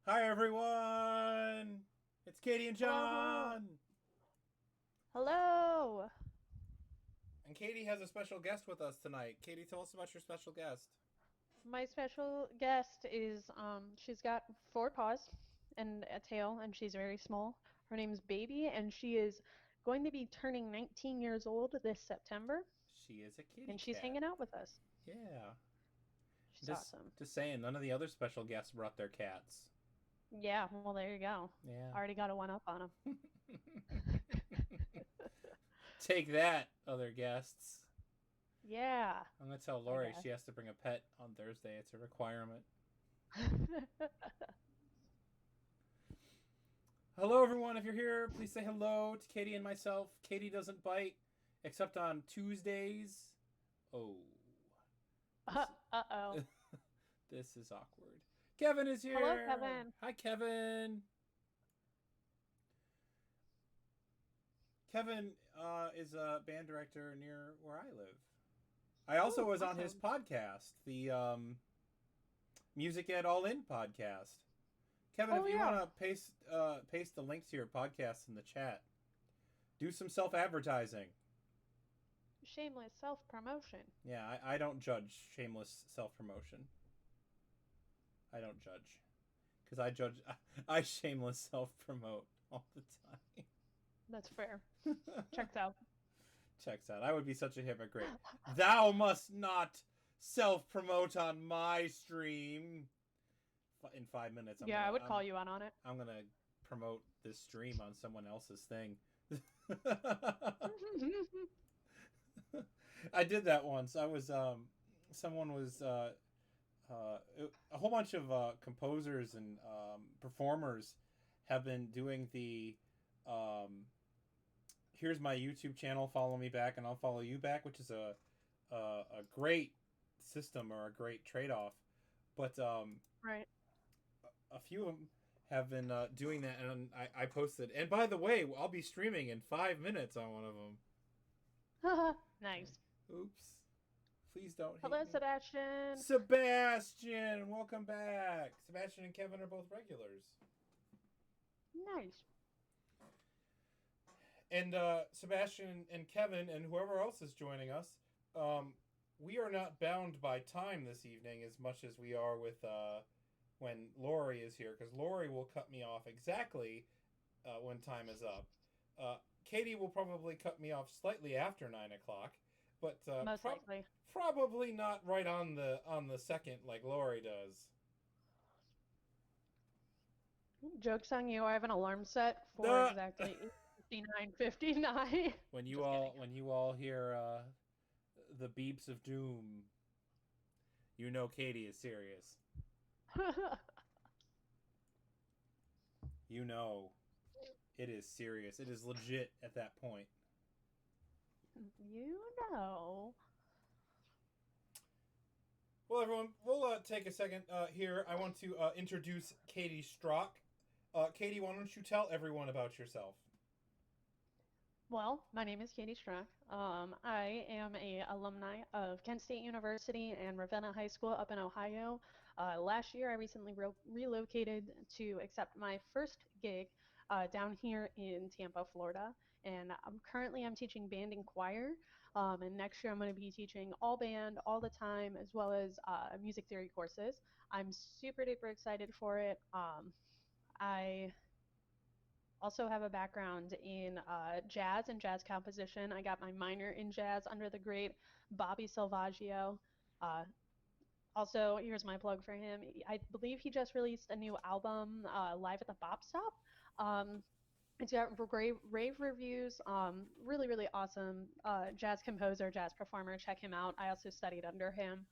Hi everyone! It's Katie and Hello, John! hello. And Katie has a special guest with us tonight. Katie, tell us about your special guest. My special guest is she's got four paws and a tail and she's very small. Her name's Baby and she is going to be turning 19 years old this September She is a kitty and she's cat. hanging out with us. Yeah. She's Just awesome. just saying, none of the other special guests brought their cats. Yeah, well there you go. Yeah. Already got a one up on him. Take that, other guests. Yeah, I'm gonna tell I Lori guess. she has to bring a pet on Thursday. It's a requirement. Hello everyone, if you're here, please say hello to Katie and myself. Katie doesn't bite except on Tuesdays. Oh. This Uh-oh. this is awkward. Kevin is Hello, here. Kevin. Hi, Kevin. Kevin is a band director near where I live. I also Oh, was on his awesome. podcast, the Music Ed All In podcast. Kevin, if Oh you want yeah. to paste the link to your podcast in the chat, do some self advertising. Shameless self-promotion. Yeah, I don't judge shameless self promotion. I don't judge because I judge. I shameless self promote all the time. That's fair. Checks out. Checks out. I would be such a hypocrite. Thou must not self promote on my stream. In 5 minutes, Yeah, I would call you out on it. I'm gonna promote this stream on someone else's thing. I did that once. I was someone was a whole bunch of composers and performers have been doing the um, here's my YouTube channel, follow me back, and I'll follow you back, which is a great system or a great trade off. But Right. a few of them have been doing that, and I posted. And by the way, I'll be streaming in 5 minutes on one of them. Nice. Oops. Please don't hate Hello, me. Sebastian. Sebastian, welcome back. Sebastian and Kevin are both regulars. Nice. And Sebastian and Kevin and whoever else is joining us, we are not bound by time this evening as much as we are with when Lori is here, because Lori will cut me off exactly when time is up. Katie will probably cut me off slightly after 9 o'clock, but Most likely. probably not right on the second like Lori does. Joke's on you. I have an alarm set for The exactly 8:59:59. Just kidding. when you all hear the beeps of doom, you know Katie is serious. You know it is serious. It is legit at that point. You know. Well, everyone, we'll take a second here. I want to introduce Katie Strock. Katie, why don't you tell everyone about yourself? Well, my name is Katie Strack. I am a alumni of Kent State University and Ravenna High School up in Ohio. Last year, I recently relocated to accept my first gig down here in Tampa, Florida. And I'm teaching band and choir. And next year, I'm going to be teaching all band all the time, as well as music theory courses. I'm super duper excited for it. I also have a background in jazz and jazz composition. I got my minor in jazz under the great Bobby Salvaggio. Uh, Also, here's my plug for him. I believe he just released a new album, Live at the Bop Stop. Um, it's got great rave reviews. Really, really awesome jazz composer, jazz performer. Check him out. I also studied under him,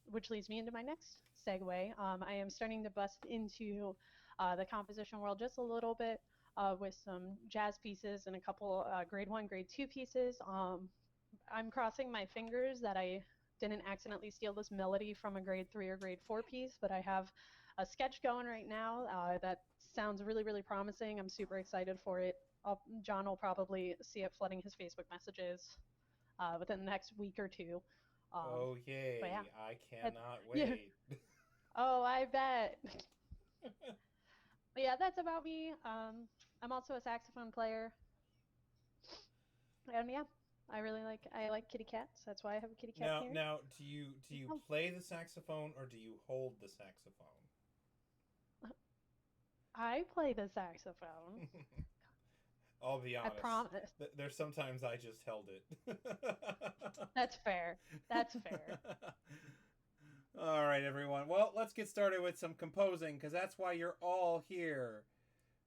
which leads me into my next segue. I am starting to bust into the composition world just a little bit with some jazz pieces and a couple grade one, grade two pieces. I'm crossing my fingers that I didn't accidentally steal this melody from a grade three or grade four piece, but I have a sketch going right now that sounds really, really promising. I'm super excited for it. John will probably see it flooding his Facebook messages within the next week or two. Um, Oh, but yeah, yay. I it, cannot yeah. wait. Oh, I bet. But yeah, that's about me. I'm also a saxophone player, and yeah, I like kitty cats. That's why I have a kitty cat parrot. Now, do you Oh, play the saxophone or do you hold the saxophone? I play the saxophone. I'll be I honest. promise. There's sometimes I just held it. That's fair. That's fair. All right, everyone. Well, let's get started with some composing because that's why you're all here.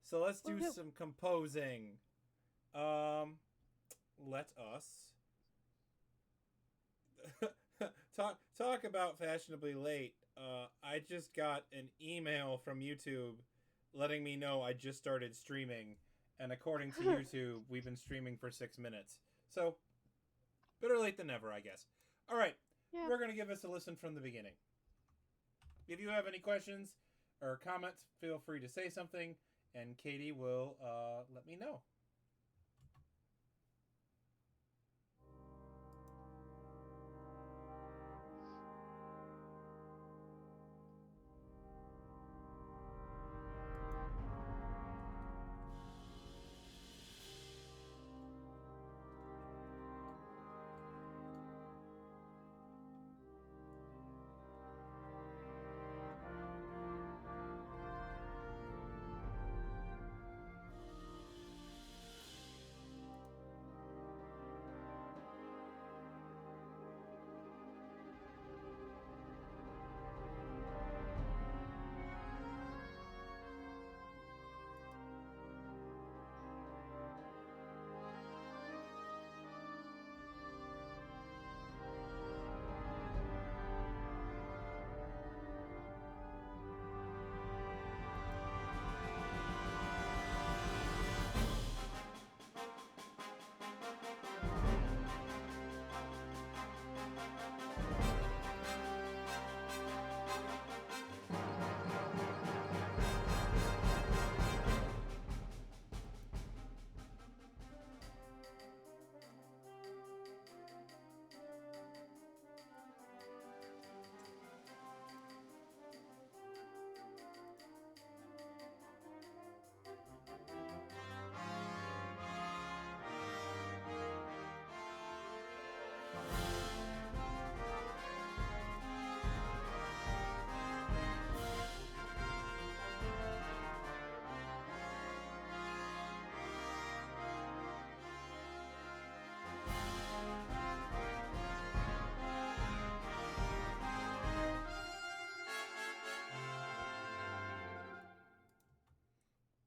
So let's do Woohoo. some composing. Um, let us talk about fashionably late. I just got an email from YouTube letting me know I just started streaming, and according to YouTube, we've been streaming for 6 minutes. So better late than never, I guess. All right, Yeah. we're gonna give us a listen from the beginning. If you have any questions or comments, feel free to say something, and Katie will let me know.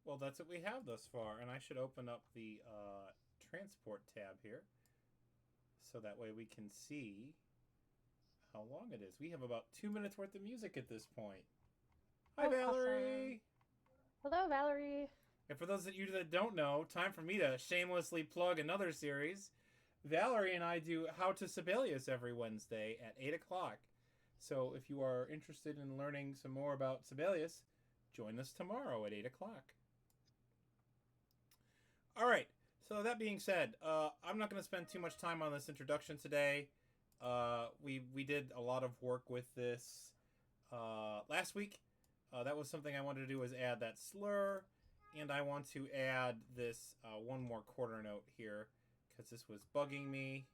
Well, that's what we have thus far, and I should open up the transport tab here so that way we can see how long it is. We have about 2 minutes worth of music at this point. Hi, Oh, awesome. Valerie! Hello, Valerie. And for those of you that don't know, time for me to shamelessly plug another series. Valerie and I do How to Sibelius every Wednesday at 8 o'clock. So if you are interested in learning some more about Sibelius, join us tomorrow at 8 o'clock. All right. So that being said, I'm not going to spend too much time on this introduction today. We did a lot of work with this last week. That was something I wanted to do was add that slur, and I want to add this one more quarter note here because this was bugging me.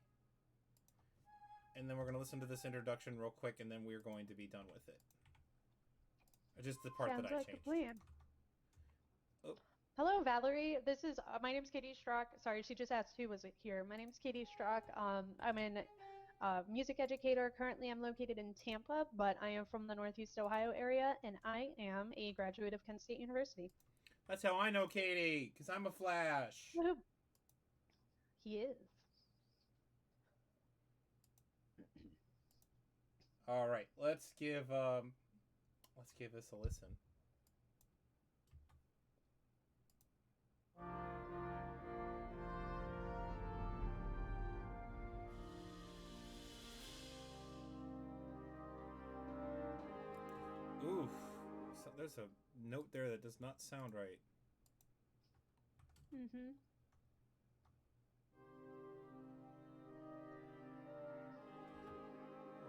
And then we're going to listen to this introduction real quick, and then we're going to be done with it. Just the part Sounds that I like changed. a plan. Oh. Hello, Valerie. This is my name's Katie Strock. Sorry, she just asked who was here. My name's Katie Strock. I'm an music educator. Currently, I'm located in Tampa, but I am from the Northeast Ohio area, and I am a graduate of Kent State University. That's how I know Katie, because I'm a Flash. Woohoo. He is. All right, let's give this a listen. Oof, so there's a note there that does not sound right. Mm-hmm.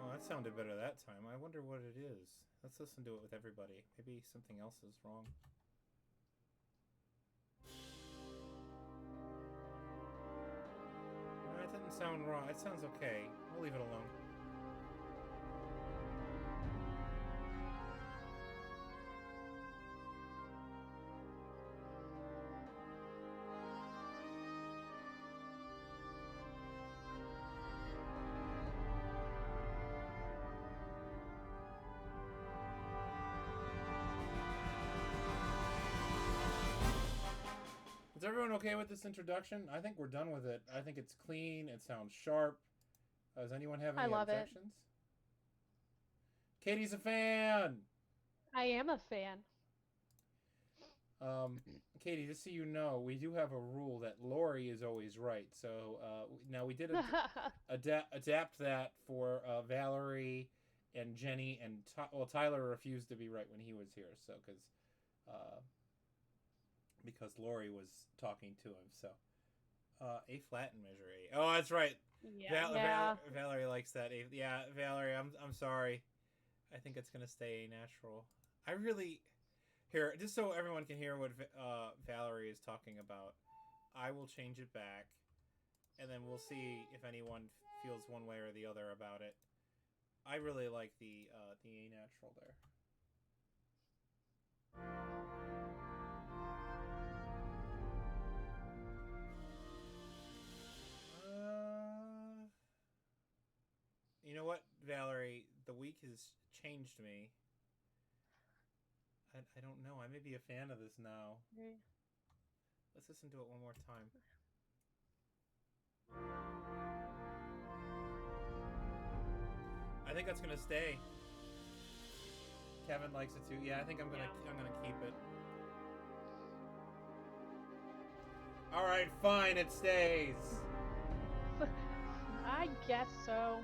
Oh, that sounded better that time. I wonder what it is. Let's listen to it with everybody. Maybe something else is wrong. No, it didn't sound wrong. It sounds okay. We'll leave it alone. Is everyone okay with this introduction? I think we're done with it. I think it's clean. It sounds sharp. Does anyone have I any love it. objections? Katie's a fan. I am a fan. Katie, just so you know, we do have a rule that Lori is always right. So now we did adapt that for Valerie and Jenny and Tyler refused to be right when he was here. So because Lori was talking to him. So A flat in measure A. Oh, that's right. Yeah. Valerie likes that. Yeah, Valerie, I'm sorry. I think it's gonna stay natural. I really here just so everyone can hear what Valerie is talking about. I will change it back, and then we'll see if anyone feels one way or the other about it. I really like the A natural there. You know what, Valerie? The week has changed me. I don't know. I may be a fan of this now. Let's listen to it one more time. I think that's gonna stay. Kevin likes it too. Yeah, I think I'm gonna keep it. All right, fine. It stays. I guess so.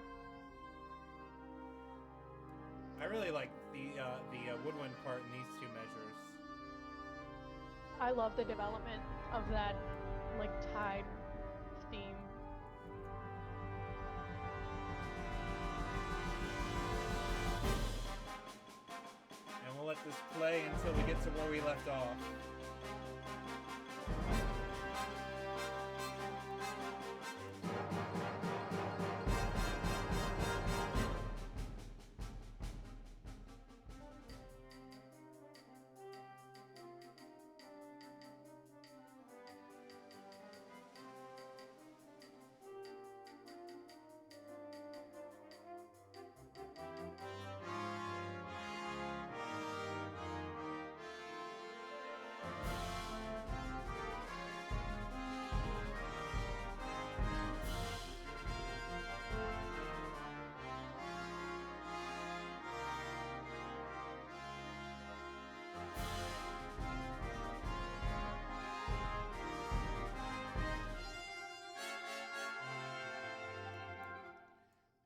I really like the woodwind part in these two measures. I love the development of that, like, tide theme. And we'll let this play until we get to where we left off.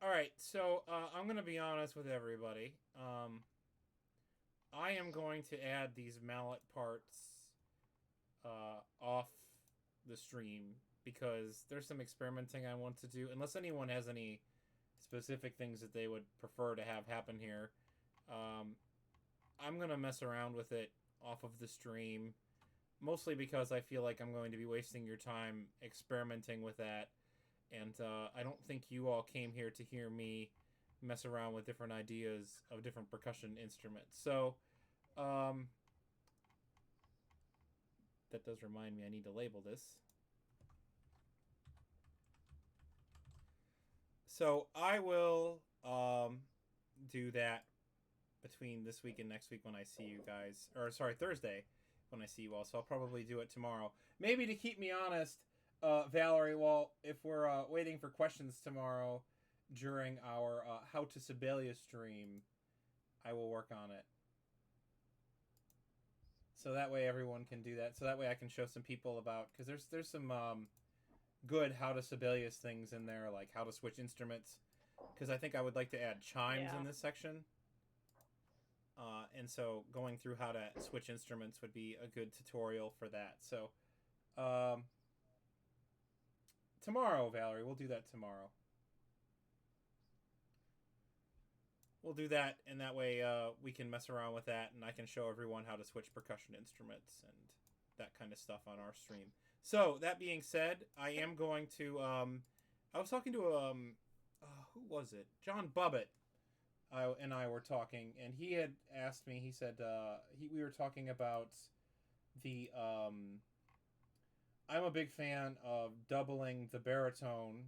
Alright, so I'm going to be honest with everybody. I am going to add these mallet parts off the stream because there's some experimenting I want to do. Unless anyone has any specific things that they would prefer to have happen here, I'm going to mess around with it off of the stream. Mostly because I feel like I'm going to be wasting your time experimenting with that. And I don't think you all came here to hear me mess around with different ideas of different percussion instruments. So, that does remind me I need to label this. So I will do that between this week and next week when I see you guys. Or, sorry, Thursday when I see you all. So I'll probably do it tomorrow. Maybe to keep me honest, Valerie, well, if we're waiting for questions tomorrow during our How to Sibelius stream, I will work on it. So that way everyone can do that. So that way I can show some people about, because there's some good How to Sibelius things in there, like how to switch instruments. Because I think I would like to add chimes in this section. And so going through how to switch instruments would be a good tutorial for that. So, tomorrow, Valerie. We'll do that tomorrow. we'll do that, and that way we can mess around with that, and I can show everyone how to switch percussion instruments and that kind of stuff on our stream. So that being said, I am going to. I was talking to who was it? John Bubbett. And I were talking, and he had asked me. He said we were talking about the. I'm a big fan of doubling the baritone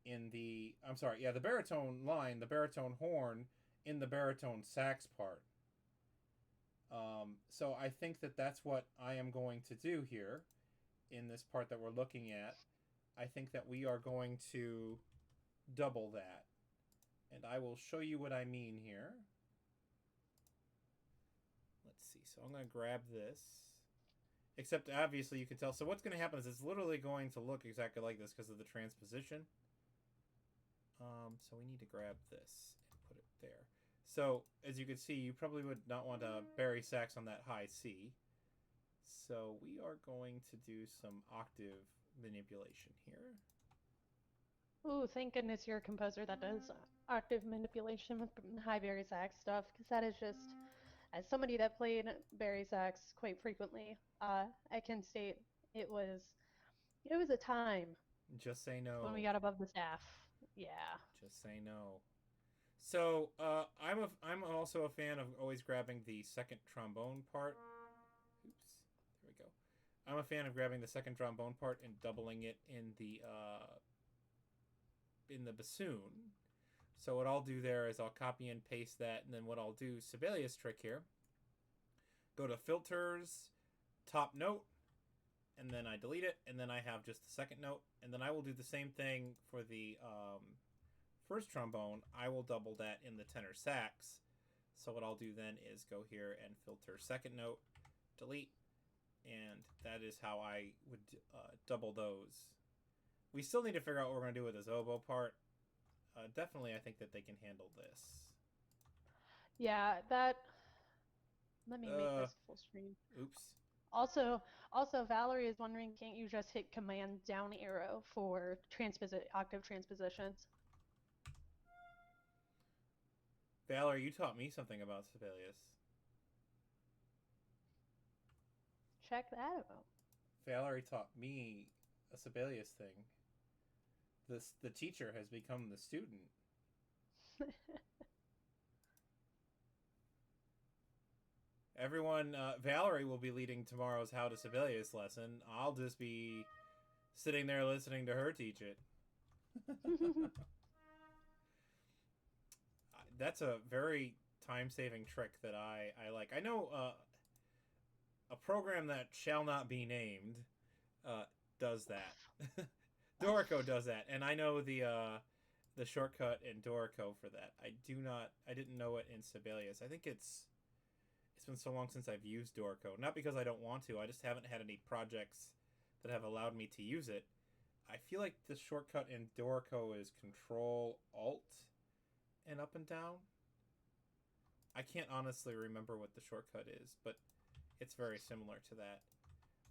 in the. I'm sorry, yeah, the baritone line, the baritone horn in the baritone sax part. So I think that that's what I am going to do here in this part that we're looking at. I think that we are going to double that. And I will show you what I mean here. Let's see. So I'm going to grab this. Except obviously you can tell. So what's going to happen is it's literally going to look exactly like this because of the transposition. So we need to grab this and put it there. So as you can see, you probably would not want to bari sax on that high C. So we are going to do some octave manipulation here. Ooh, thank goodness you're a composer that does octave manipulation with high bari sax stuff, because that is just, as somebody that played bari sax quite frequently at Kent State, it was a time. Just say no. When we got above the staff, yeah. Just say no. So I'm also a fan of always grabbing the second trombone part. Oops, there we go. I'm a fan of grabbing the second trombone part and doubling it in the bassoon. So what I'll do there is I'll copy and paste that, and then what I'll do, Sibelius trick here. Go to filters, top note, and then I delete it, and then I have just the second note, and then I will do the same thing for the first trombone. I will double that in the tenor sax. So what I'll do then is go here and filter second note, delete, and that is how I would double those. We still need to figure out what we're going to do with this oboe part. Definitely, I think that they can handle this. Yeah, that... Let me make this full screen. Oops. Also, Valerie is wondering, can't you just hit Command down arrow for octave transpositions? Valerie, you taught me something about Sibelius. Check that out. Valerie taught me a Sibelius thing. The teacher has become the student. Everyone, Valerie will be leading tomorrow's How to Sibelius lesson. I'll just be sitting there listening to her teach it. That's a very time-saving trick that I like. I know a program that shall not be named does that. Dorico does that, and I know the shortcut in Dorico for that. I didn't know it in Sibelius. I think it's been so long since I've used Dorico. Not because I don't want to, I just haven't had any projects that have allowed me to use it. I feel like the shortcut in Dorico is Control Alt and up and down. I can't honestly remember what the shortcut is, but it's very similar to that.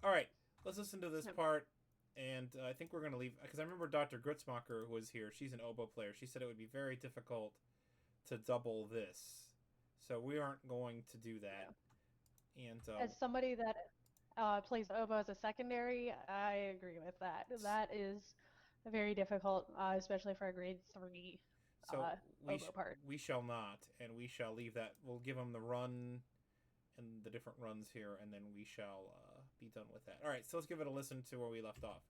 Alright, let's listen to this part. And I think we're going to leave, because I remember Dr. Grutzmacher was here. She's an oboe player. She said it would be very difficult to double this. So we aren't going to do that. Yeah. And as somebody that plays oboe as a secondary, I agree with that. That is very difficult, especially for a grade 3 oboe part. We shall not, and we shall leave that. We'll give them the run and the different runs here, and then we shall be done with that. All right, so let's give it a listen to where we left off.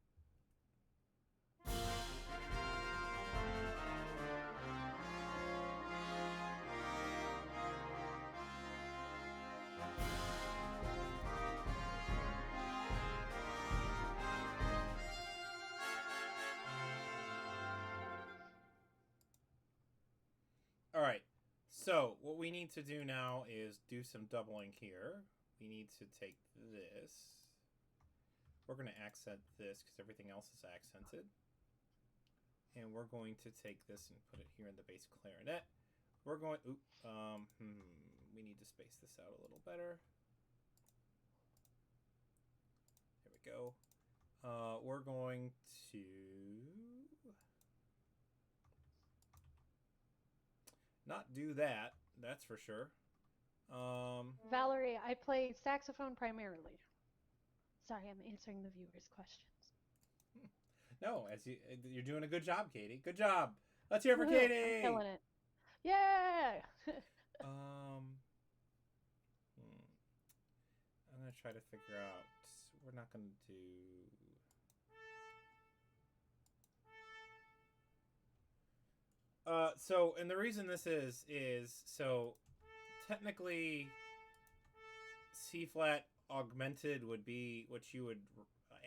All right, so what we need to do now is do some doubling here. We need to take this. We're going to accent this because everything else is accented. And we're going to take this and put it here in the bass clarinet. We're going... we need to space this out a little better. There we go. We're going to... not do that. That's for sure. Um, Valerie, I play saxophone primarily. Sorry, I'm answering the viewers' questions. no, you're doing a good job, Katie. Good job. Let's hear for Woohoo! I'm Katie. killing it. Yeah! Um, I'm gonna try to figure out. We're not gonna do. So, and the reason this is so technically C flat augmented would be what you would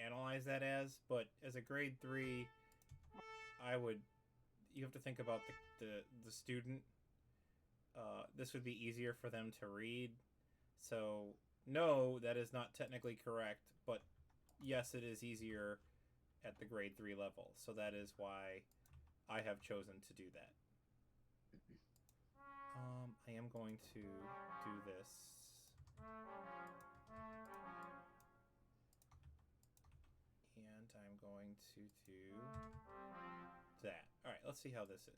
analyze that as, but as a grade 3, you have to think about the student. This would be easier for them to read. So, no, that is not technically correct, but yes, it is easier at the grade 3 level. So that is why I have chosen to do that. I am going to do this. And I'm going to do that. Alright, let's see how this is.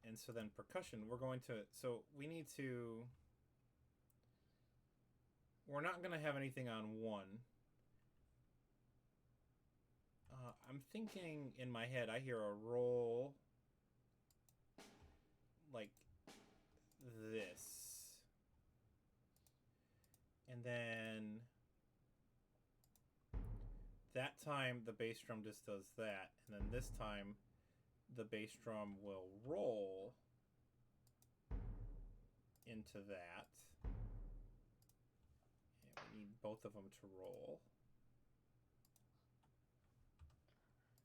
And so then percussion, we're not going to have anything on 1. I'm thinking in my head, I hear a roll like this. And then that time the bass drum just does that. And then this time the bass drum will roll into that. And we need both of them to roll.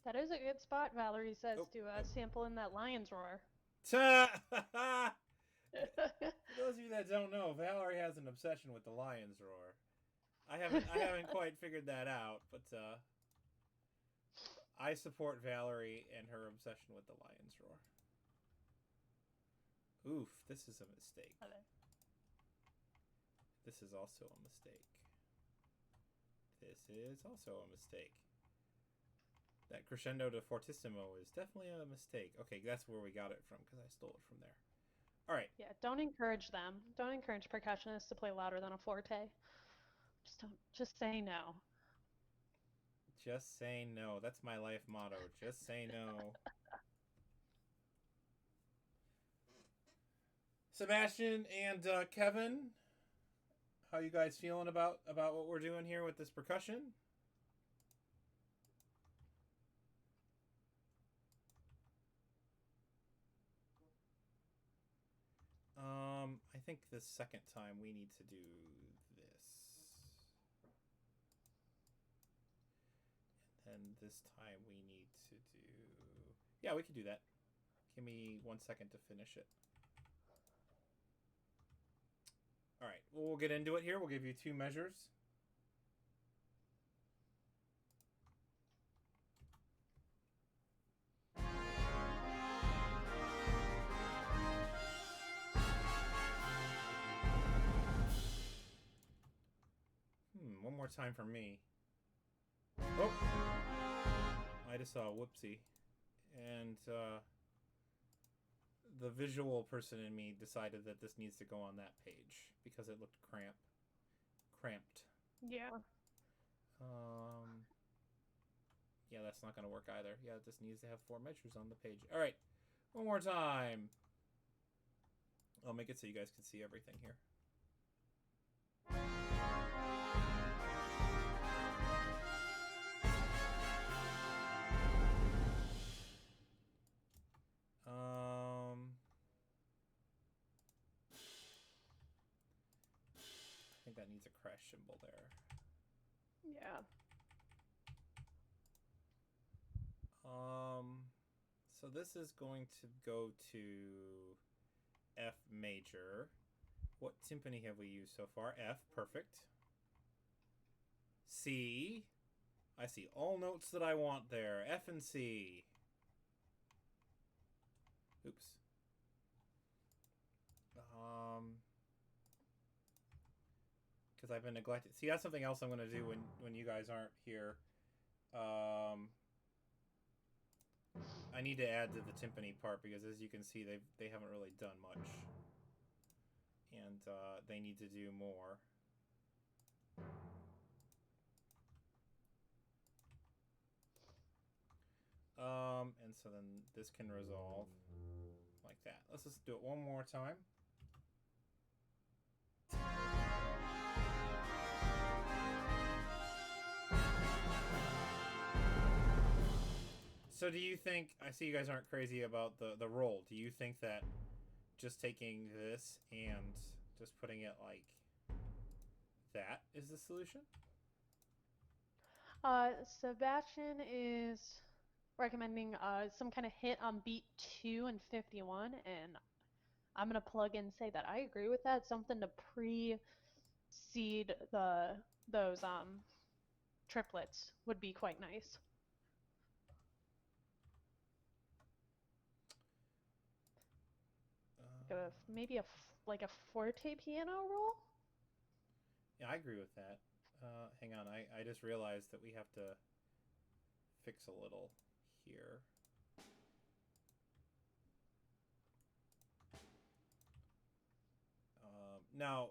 That is a good spot, Valerie says, to sample in that lion's roar. For those of you that don't know, Valerie has an obsession with the lion's roar. I haven't quite figured that out, but I support Valerie and her obsession with the lion's roar. Oof, this is a mistake. This is also a mistake. This is also a mistake. That crescendo to fortissimo is definitely a mistake. Okay, that's where we got it from, because I stole it from there. All right. Yeah, don't encourage them. Don't encourage percussionists to play louder than a forte. Just say no. Just say no. That's my life motto. Just say no. Sebastian and Kevin, how you guys feeling about what we're doing here with this percussion? I think the second time we need to do this. And this time we need to do... Yeah, we can do that. Give me 1 second to finish it. Alright, well, we'll get into it here. We'll give you 2 measures. One more time for me. Oh! I just saw a whoopsie. And, the visual person in me decided that this needs to go on that page because it looked cramped. Yeah. Yeah, that's not going to work either. Yeah, it just needs to have 4 measures on the page. All right, one more time. I'll make it so you guys can see everything here. I think that needs a crash cymbal there. Yeah. So this is going to go to F major. What timpani have we used so far? F, perfect. C. I see all notes that I want there. F and C. Oops. Because I've been neglected. See, that's something else I'm going to do when you guys aren't here. I need to add to the timpani part because, as you can see, they haven't really done much, and they need to do more. And so then this can resolve like that. Let's just do it one more time. So do you think, I see you guys aren't crazy about the roll. Do you think that just taking this and just putting it like that is the solution? Sebastian is recommending some kind of hit on beat 2 and 51, and I'm gonna plug in and say that I agree with that. Something to precede those triplets would be quite nice. Maybe like a forte piano roll. Yeah, I agree with that. Hang on, I just realized that we have to fix a little here. Now,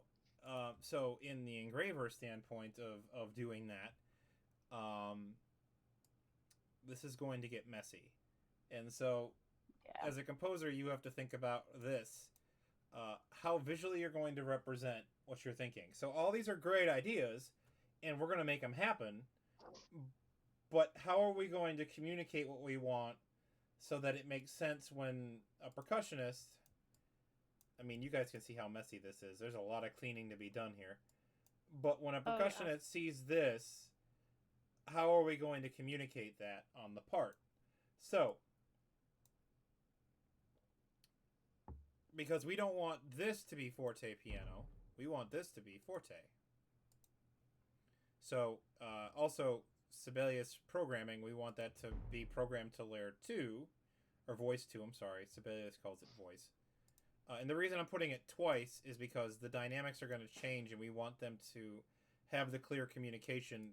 so in the engraver standpoint of doing that, this is going to get messy. And so, Yeah. as a composer, you have to think about this. How visually you're going to represent what you're thinking. So all these are great ideas, and we're going to make them happen. But how are we going to communicate what we want so that it makes sense when a percussionist... I mean, you guys can see how messy this is. There's a lot of cleaning to be done here. But when a percussionist sees this, how are we going to communicate that on the part? So, because we don't want this to be forte piano, we want this to be forte. So, also, Sibelius programming, we want that to be programmed to layer 2, or voice 2, I'm sorry. Sibelius calls it voice. And the reason I'm putting it twice is because the dynamics are going to change, and we want them to have the clear communication.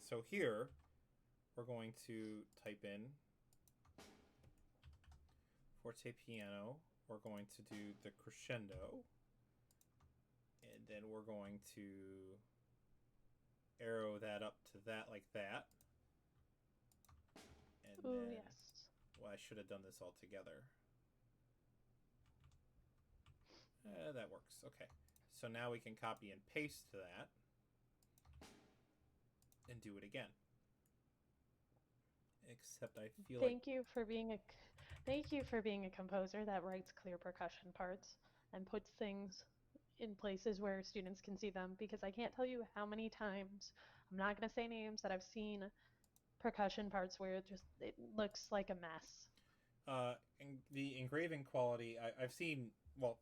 So here, we're going to type in forte piano. We're going to do the crescendo, and then we're going to arrow that up to that like that. And then, yes. Well, I should have done this all together. That works. Okay. So now we can copy and paste to that and do it again. Except I feel Thank you for being a composer that writes clear percussion parts and puts things in places where students can see them, because I can't tell you how many times, I'm not going to say names, that I've seen percussion parts where it looks like a mess. The engraving quality, I've seen, well,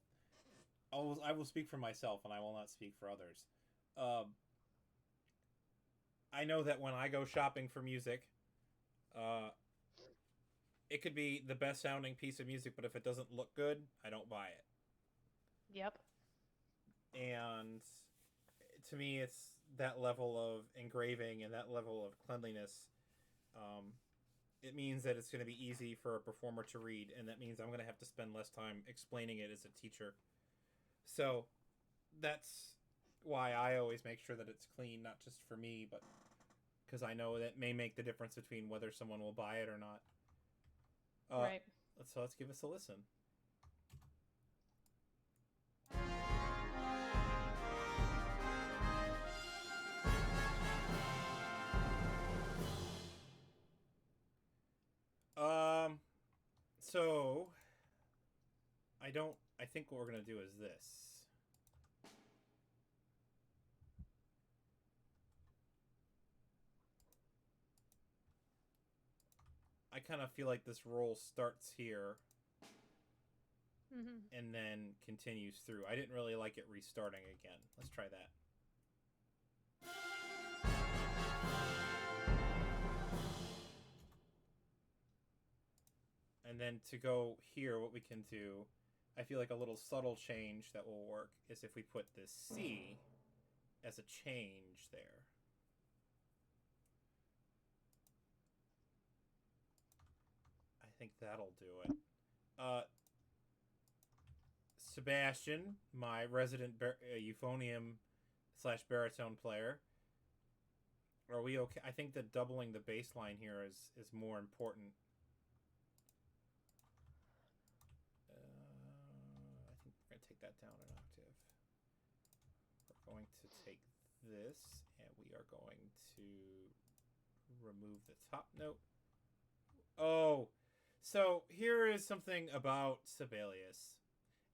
I will speak for myself and I will not speak for others. I know that when I go shopping for music, it could be the best sounding piece of music, but if it doesn't look good, I don't buy it. Yep. And to me, it's that level of engraving and that level of cleanliness. It means that it's going to be easy for a performer to read, and that means I'm going to have to spend less time explaining it as a teacher. So that's why I always make sure that it's clean, not just for me, but because I know that may make the difference between whether someone will buy it or not. Right. So let's give us a listen. So I think what we're going to do is this. I kind of feel like this roll starts here and then continues through. I didn't really like it restarting again. Let's try that. And then to go here, what we can do, I feel like a little subtle change that will work is if we put this C as a change there. I think that'll do it. Sebastian, my resident euphonium slash baritone player. Are we okay? I think that doubling the bass line here is more important. I think we're going to take that down an octave. We're going to take this, and we are going to remove the top note. Oh, so here is something about Sibelius.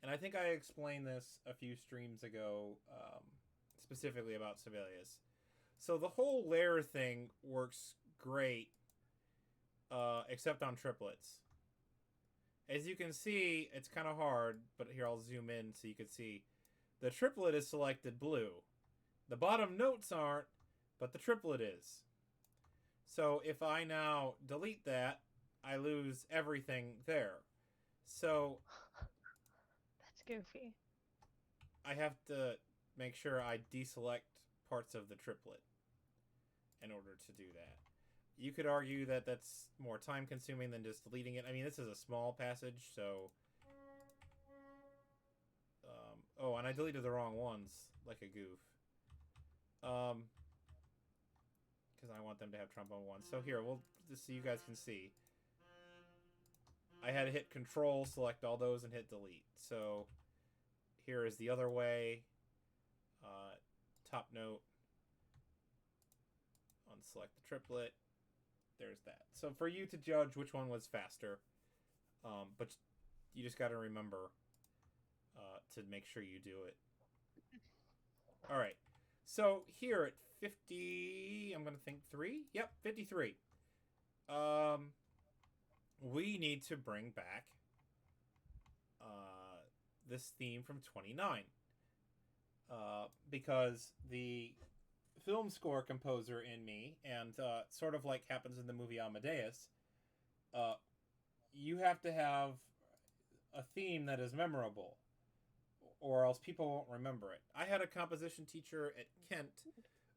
And I think I explained this a few streams ago, specifically about Sibelius. So the whole layer thing works great, except on triplets. As you can see, it's kind of hard, but here I'll zoom in so you can see. The triplet is selected blue. The bottom notes aren't, but the triplet is. So if I now delete that, I lose everything there. So That's goofy. I have to make sure I deselect parts of the triplet in order to do that. You could argue that that's more time consuming than just deleting it. I mean, this is a small passage, so... oh, and I deleted the wrong ones, like a goof. Because I want them to have trombone ones. So here, we'll just so you guys can see. I had to hit Control, select all those, and hit Delete. So here is the other way. Top note. Unselect the triplet. There's that. So for you to judge which one was faster, but you just got to remember to make sure you do it. All right. So here at 50, I'm going to think 3. Yep, 53. We need to bring back this theme from 29. Because the film score composer in me, and sort of like happens in the movie Amadeus, you have to have a theme that is memorable, or else people won't remember it. I had a composition teacher at Kent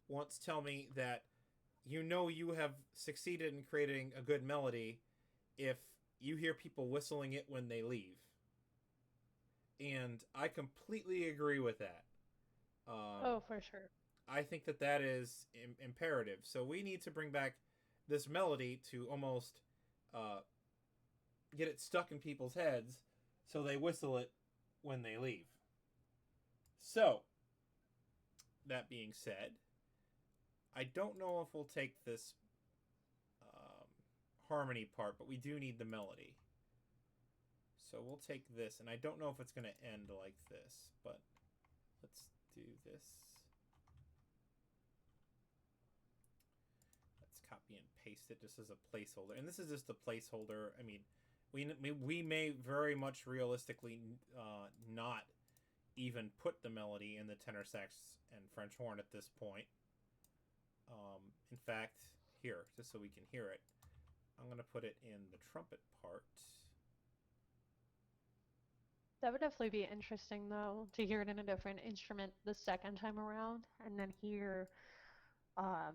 once tell me that you have succeeded in creating a good melody if you hear people whistling it when they leave. And I completely agree with that. Oh, for sure. I think that is imperative. So we need to bring back this melody to almost get it stuck in people's heads so they whistle it when they leave. So, that being said, I don't know if we'll take this harmony part, but we do need the melody. So we'll take this, and I don't know if it's going to end like this, but let's do this. Let's copy and paste it just as a placeholder. And this is just a placeholder. I mean, we may very much realistically not even put the melody in the tenor sax and French horn at this point. In fact, here, just so we can hear it, I'm going to put it in the trumpet part. That would definitely be interesting, though, to hear it in a different instrument the second time around, and then hear, I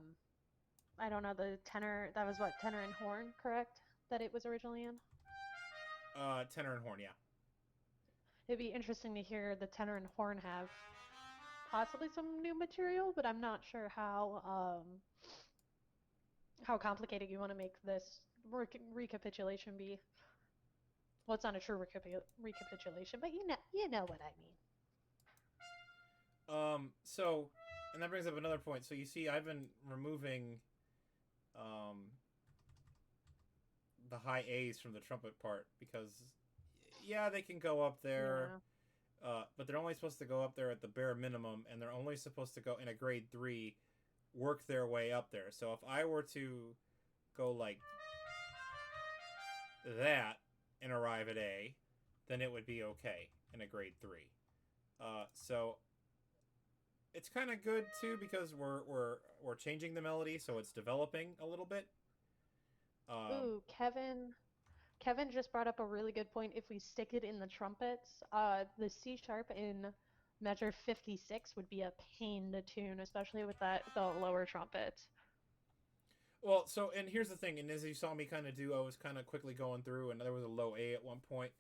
don't know, the tenor. That was what, tenor and horn, correct? That it was originally in. Tenor and horn, yeah. It'd be interesting to hear the tenor and horn have possibly some new material, but I'm not sure how complicated you want to make this recapitulation be. Well, it's not a true recapitulation, but you know what I mean. So, and that brings up another point. So you see, I've been removing the high A's from the trumpet part because, yeah, they can go up there, but they're only supposed to go up there at the bare minimum, and they're only supposed to go in a grade 3, work their way up there. So if I were to go like that and arrive at A, then it would be okay in a grade 3. So it's kind of good too because we're changing the melody, so it's developing a little bit. Ooh, Kevin just brought up a really good point. If we stick it in the trumpets, the C sharp in Measure 56 would be a pain to tune, especially with the lower trumpet. Well, so and here's the thing, and as you saw me kind of do, I was kind of quickly going through, and there was a low A at one point.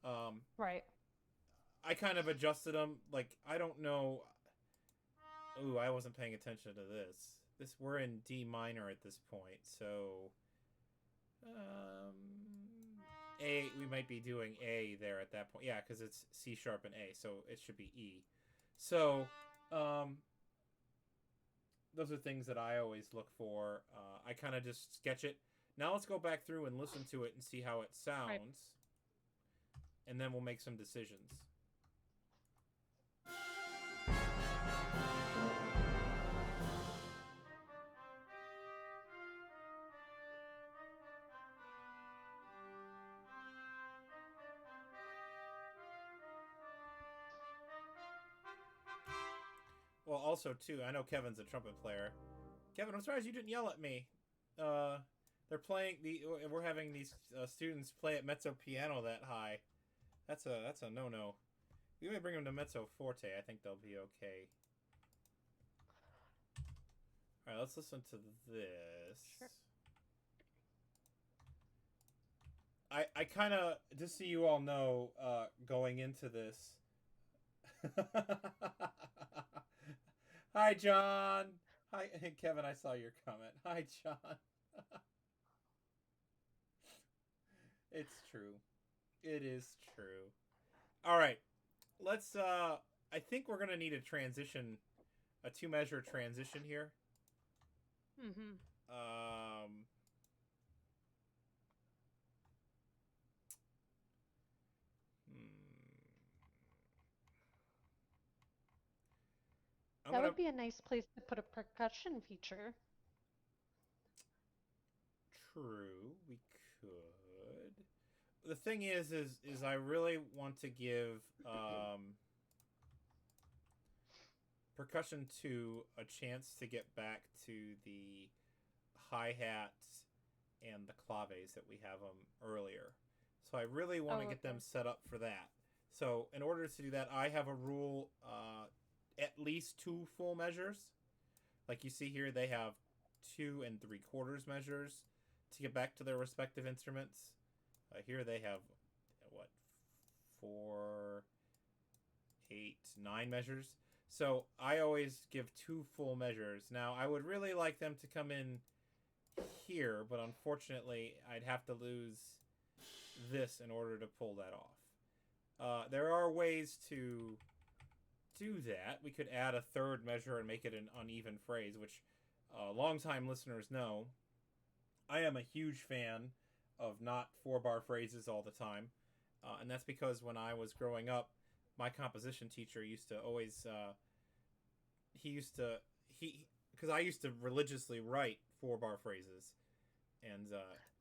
Um, Right. I kind of adjusted them. Like I don't know. Ooh, I wasn't paying attention to this. We're in D minor at this point, so A. We might be doing A there at that point. Yeah, because it's C sharp and A, so it should be E. So, those are things that I always look for. I kind of just sketch it. Now let's go back through and listen to it and see how it sounds, Right. and then we'll make some decisions. Well, also too, I know Kevin's a trumpet player. Kevin, I'm surprised you didn't yell at me. Uh, they're playing the. We're having these students play at mezzo piano that high. That's a no no. We may bring them to mezzo forte. I think they'll be okay. All right, let's listen to this. Sure. I kind of just so you all know, going into this. Hi, John. Hi, Kevin. I saw your comment. Hi, John. It's true. It is true. All right. Let's I think we're going to need a transition, a two measure transition here. Mhm. Um I'm That going to would be a nice place to put a percussion feature. true. We could. The thing is I really want to give percussion 2 a chance to get back to the hi-hats and the claves that we have them earlier. So I really want to Oh, get them okay. set up for that. So in order to do that, I have a rule: at least two full measures. Like you see here, they have 2 3/4 measures to get back to their respective instruments. Here they have what 4 8 9 measures. So I always give 2 full measures. Now I would really like them to come in here, but unfortunately I'd have to lose this in order to pull that off. There are ways to do that. We could add a third measure and make it an uneven phrase, which longtime listeners know. I am a huge fan of not 4 bar phrases all the time. And that's because when I was growing up, my composition teacher used to always, he used to, because I used to religiously write 4 bar phrases. And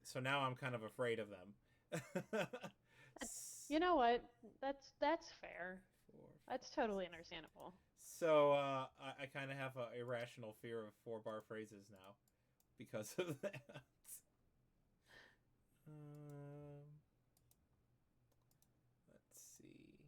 so now I'm kind of afraid of them. You know what? That's fair. Four, That's totally understandable. So I kind of have a irrational fear of 4 bar phrases now because of that. Let's see.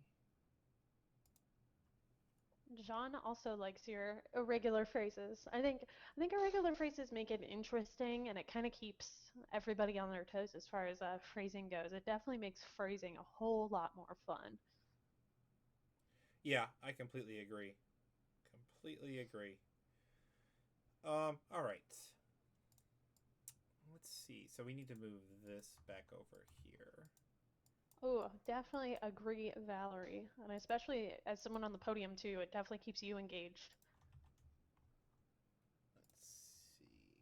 John also likes your irregular phrases. I think irregular phrases make it interesting and it kind of keeps everybody on their toes as far as phrasing goes. It definitely makes phrasing a whole lot more fun. Yeah, I completely agree. Completely agree. All right. Let's see. So we need to move this back over here. Oh, definitely agree, Valerie. And especially as someone on the podium too, it definitely keeps you engaged. Let's see.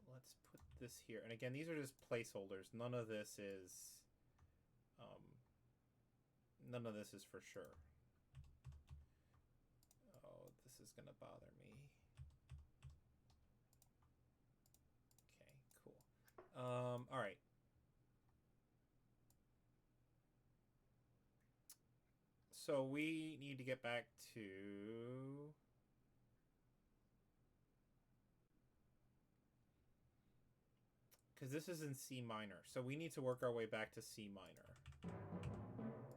Let's put this here. And again, these are just placeholders. Um, none of this is for sure. Oh, this is gonna bother me. Okay, cool. All right. So we need to get back to because this is in C minor, so we need to work our way back to C minor.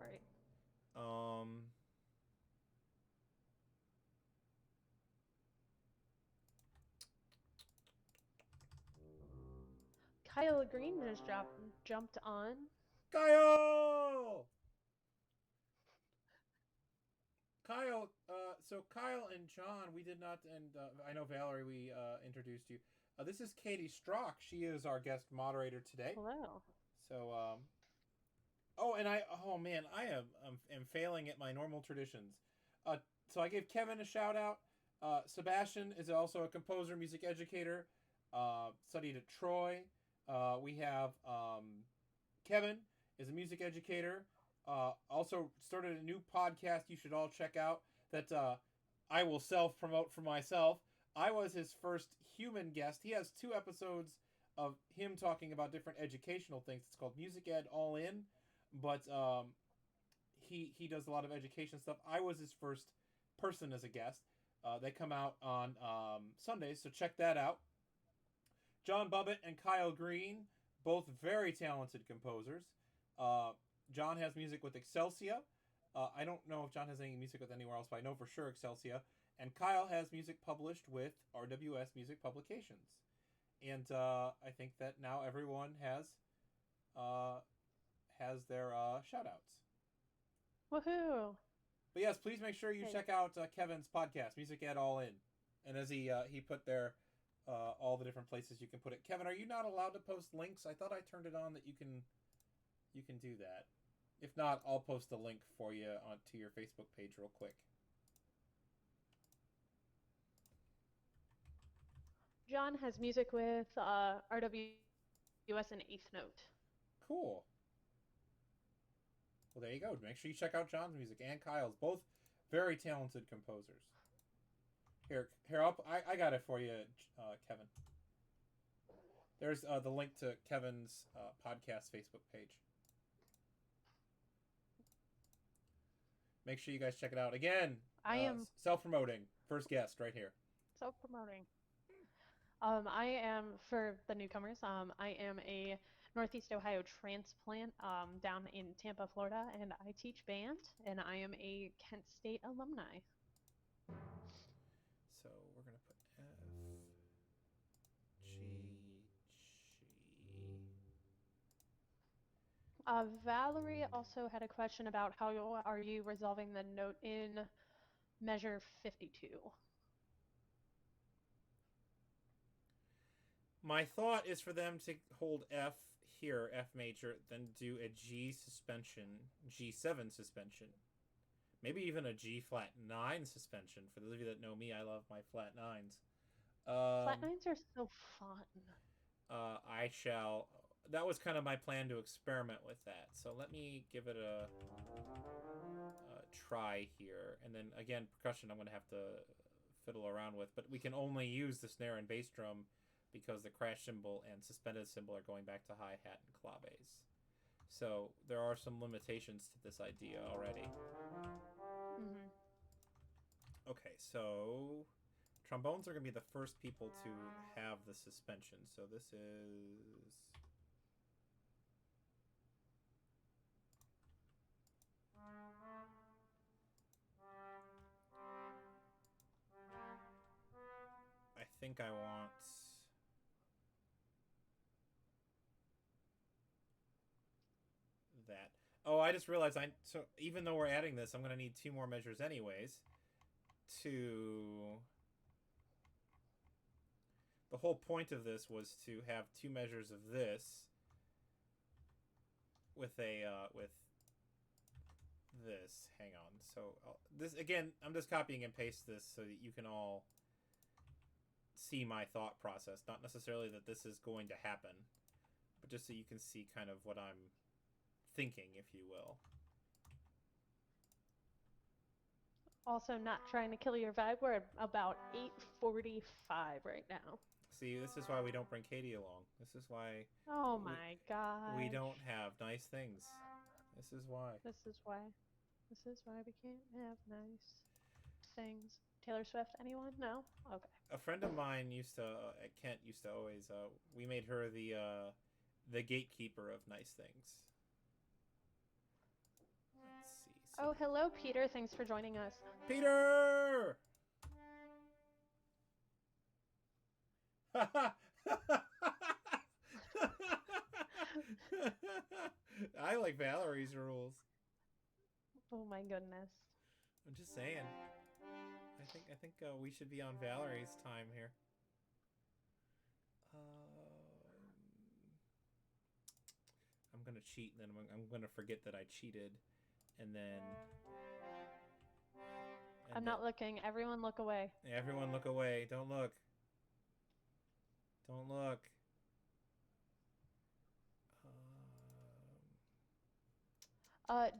Right. Kyle Green just jumped on. Kyle! So Kyle and John, we did not, and I know Valerie, we introduced you. This is Katie Strock. She is our guest moderator today. Hello. So, oh man, am failing at my normal traditions. So I gave Kevin a shout out. Sebastian is also a composer, music educator, studied at Troy. We have Kevin is a music educator. Also started a new podcast you should all check out that I will self-promote for myself. I was his first human guest. He has 2 episodes of him talking about different educational things. It's called Music Ed All In, but he does a lot of education stuff. I was his first person as a guest. They come out on Sundays, so check that out. John Bubbett and Kyle Green, both very talented composers. John has music with Excelsia. I don't know if John has any music with anywhere else, but I know for sure Excelsia. And Kyle has music published with RWS Music Publications. And I think that now everyone has their shout-outs. Woohoo! But yes, please make sure you check out Kevin's podcast, Music Ed All In. And as he put there all the different places you can put it. Kevin, are you not allowed to post links? I thought I turned it on that you can do that. If not, I'll post a link for you onto your Facebook page real quick. John has music with RWS and Eighth Note. Cool. Well, there you go. Make sure you check out John's music and Kyle's. Both very talented composers. Here, I got it for you, Kevin. There's the link to Kevin's podcast Facebook page. Make sure you guys check it out. Again, I am self-promoting. First guest right here. Self-promoting. I am, for the newcomers, I am a Northeast Ohio transplant down in Tampa, Florida, and I teach band, and I am a Kent State alumni. So we're going to put FGG. Valerie also had a question about how are you resolving the note in measure 52. My thought is for them to hold F here, F major, then do a G suspension, G7 suspension. Maybe even a G flat 9 suspension. For those of you that know me, I love my flat 9s. Flat 9s are so fun. That was kind of my plan to experiment with that. So let me give it a try here. And then again, percussion I'm going to have to fiddle around with. But we can only use the snare and bass drum because the crash cymbal and suspended cymbal are going back to hi-hat and claves. So there are some limitations to this idea already. Mm-hmm. Okay, so trombones are going to be the first people to have the suspension. So this is... I think I want... that. Oh, I just realized so even though we're adding this, I'm going to need 2 more measures anyways to... The whole point of this was to have 2 measures of this with with this. Hang on. So this again, I'm just copying and paste this so that you can all see my thought process. Not necessarily that this is going to happen, but just so you can see kind of what I'm thinking, if you will. Also, not trying to kill your vibe. We're at about 8:45 right now. See, this is why we don't bring Katie along. This is why... Oh my god. We don't have nice things. This is why. This is why we can't have nice things. Taylor Swift, anyone? No? Okay. A friend of mine at Kent used to always, we made her the gatekeeper of nice things. Let's see. Oh, hello, Peter. Thanks for joining us. Peter! I like Valerie's rules. Oh my goodness. I'm just saying. I think we should be on Valerie's time here. I'm gonna cheat, and then I'm gonna forget that I cheated, and then. I'm not looking. Everyone look away. Everyone look away. Don't look. Don't look.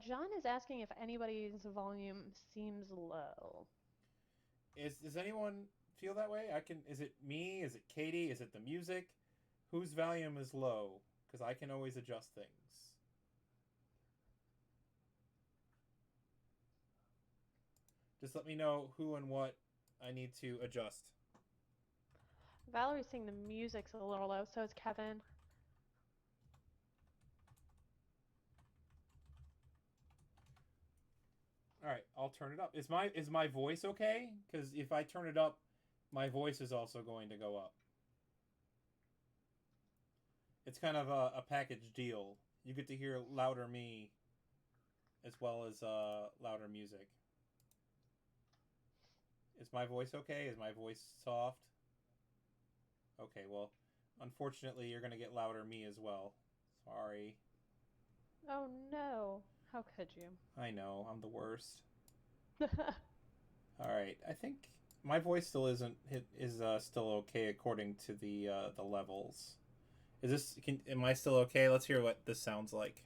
John is asking if anybody's volume seems low. Does anyone feel that way? Is it me? Is it Katie? Is it the music? Whose volume is low? Because I can always adjust things. Just let me know who and what I need to adjust. Valerie's saying the music's a little low, so is Kevin. All right, I'll turn it up. Is my voice okay? Because if I turn it up, my voice is also going to go up. It's kind of a package deal. You get to hear louder me, as well as louder music. Is my voice okay? Is my voice soft? Okay, well, unfortunately, you're gonna get louder me as well. Sorry. Oh no. How could you? I know, I'm the worst. Alright, I think my voice still is still okay according to the levels. Am I still okay? Let's hear what this sounds like.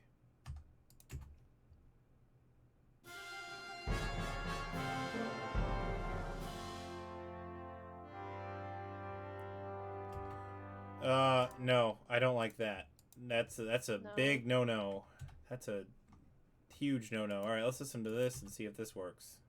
No, I don't like that. That's a No. big no-no. That's a huge no-no. All right, let's listen to this and see if this works.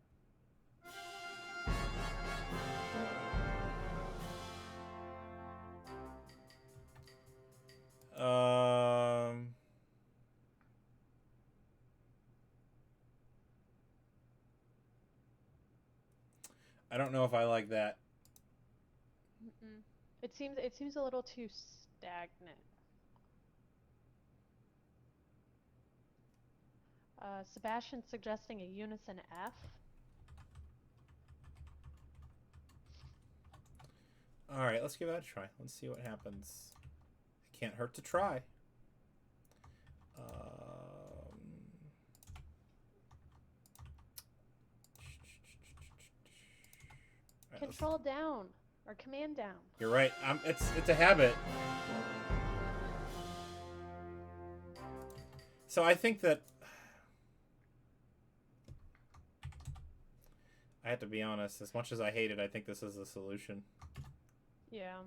I don't know if I like that. Mm-mm. It seems a little too stagnant. Sebastian's suggesting a unison F. All right, let's give that a try. Let's see what happens. It can't hurt to try. Control down or command down. You're right. It's a habit. So I think that I have to be honest. As much as I hate it, I think this is the solution. Yeah.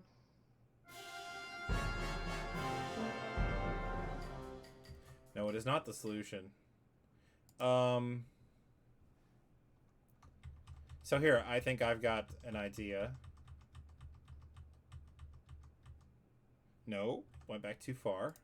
No, it is not the solution. So here, I think I've got an idea. No, went back too far.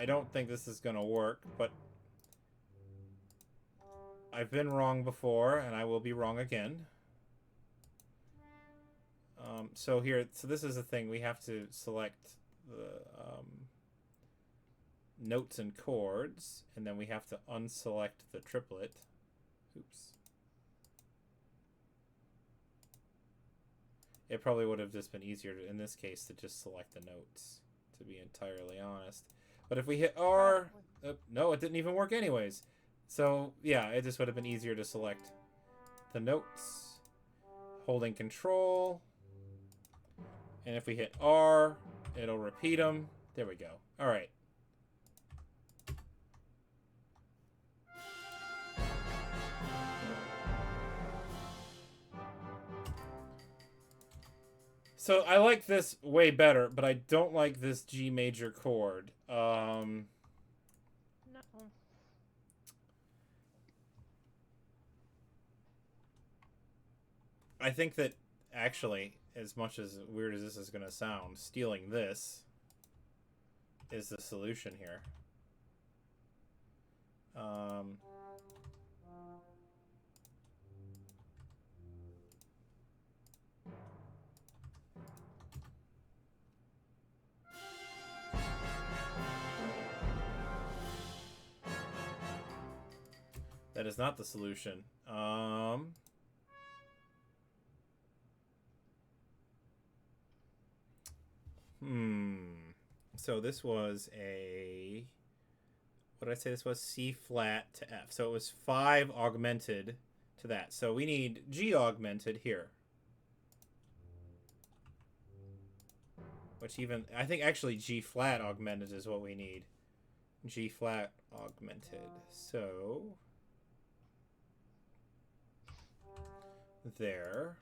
I don't think this is gonna work, but I've been wrong before, and I will be wrong again. So this is the thing. We have to select the notes and chords, and then we have to unselect the triplet. Oops. It probably would have just been easier in this case to just select the notes, to be entirely honest. But if we hit R, no, it didn't even work anyways. So yeah, it just would have been easier to select the notes, holding control. And if we hit R, it'll repeat them. There we go. All right. So I like this way better, but I don't like this G major chord. No. I think that actually, as much as weird as this is going to sound, stealing this is the solution here. That is not the solution. So this was a... What did I say this was? C flat to F. So it was 5 augmented to that. So we need G augmented here. Which even... I think actually G flat augmented is what we need. G flat augmented. So... there.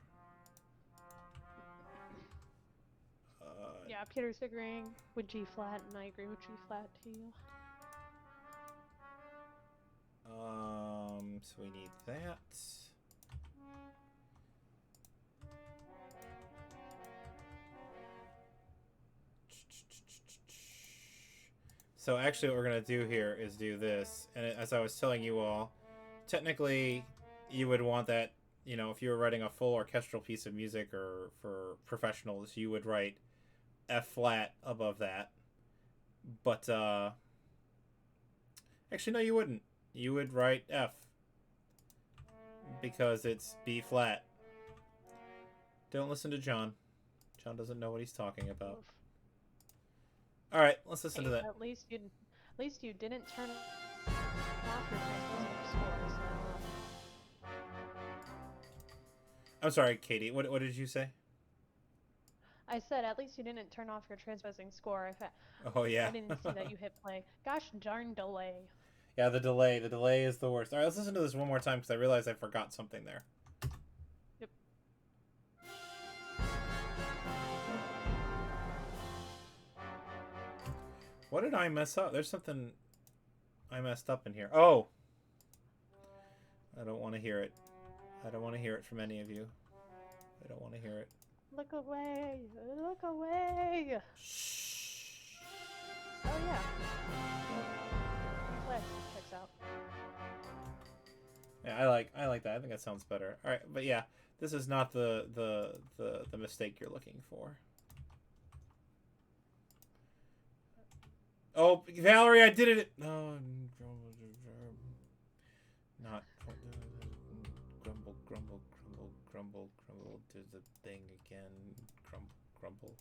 Yeah, Peter's agreeing with G flat, and I agree with G flat too. So we need that. So actually what we're going to do here is do this. And as I was telling you all, technically you would want that, you know, if you were writing a full orchestral piece of music or for professionals, you would write F flat above that. But actually no, you wouldn't. You would write F because it's B flat. Don't listen to John. John doesn't know what he's talking about. All right, let's listen to that. At least you didn't turn off your transposing score. So. I'm sorry, Katie. What did you say? I said at least you didn't turn off your transposing score. Oh yeah. I didn't see that you hit play. Gosh darn delay. Yeah, the delay. The delay is the worst. All right, let's listen to this one more time because I realized I forgot something there. Yep. What did I mess up? There's something I messed up in here. Oh! I don't want to hear it. I don't want to hear it from any of you. I don't want to hear it. Look away! Look away! Shh. Oh yeah. Flash checks out. Yeah, I like that. I think that sounds better. All right, but yeah, this is not the mistake you're looking for. Oh, Valerie, I did it. No, not grumble, grumble, grumble, grumble, grumble. Do the thing again. Grumble, grumble.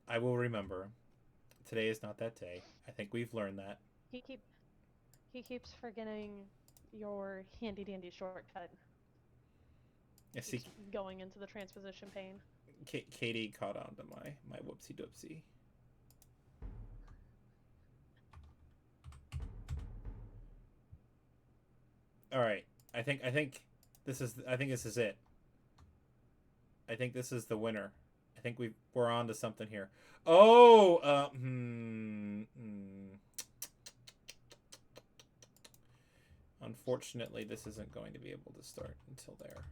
I will remember. Today is not that day. I think we've learned that. He keeps forgetting your handy dandy shortcut. Yeah, see, going into the transposition pane. Katie caught on to my whoopsie doopsie. All right, I think this is it. I think this is the winner. I think we're on to something here. Oh, Unfortunately, this isn't going to be able to start until there.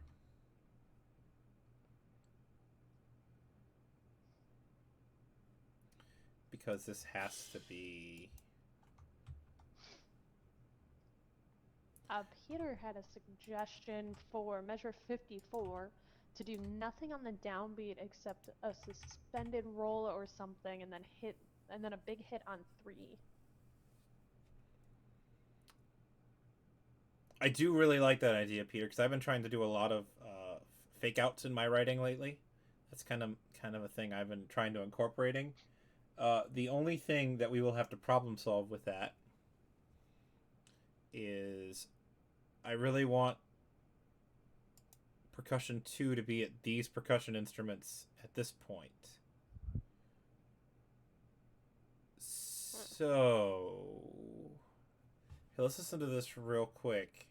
Because this has to be... Peter had a suggestion for measure 54 to do nothing on the downbeat except a suspended roll or something, and then a big hit on 3. I do really like that idea, Peter, because I've been trying to do a lot of fake outs in my writing lately. That's kind of a thing I've been trying to incorporating. The only thing that we will have to problem solve with that is I really want percussion 2 to be at these percussion instruments at this point. So, hey, let's listen to this real quick.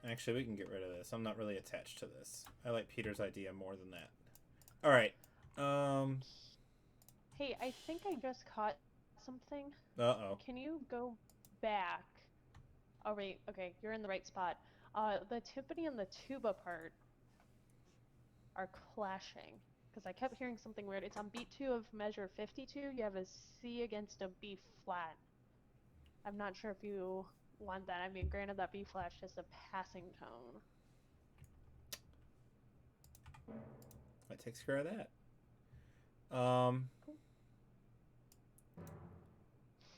Actually, we can get rid of this. I'm not really attached to this. I like Peter's idea more than that. All right. Hey, I think I just caught something. Uh-oh. Can you go back? Oh, wait. Okay, you're in the right spot. The timpani and the tuba part are clashing. Because I kept hearing something weird. It's on beat 2 of measure 52. You have a C against a B flat. I'm not sure if you want that. I mean, granted, that B flat's just a passing tone. That takes care of that.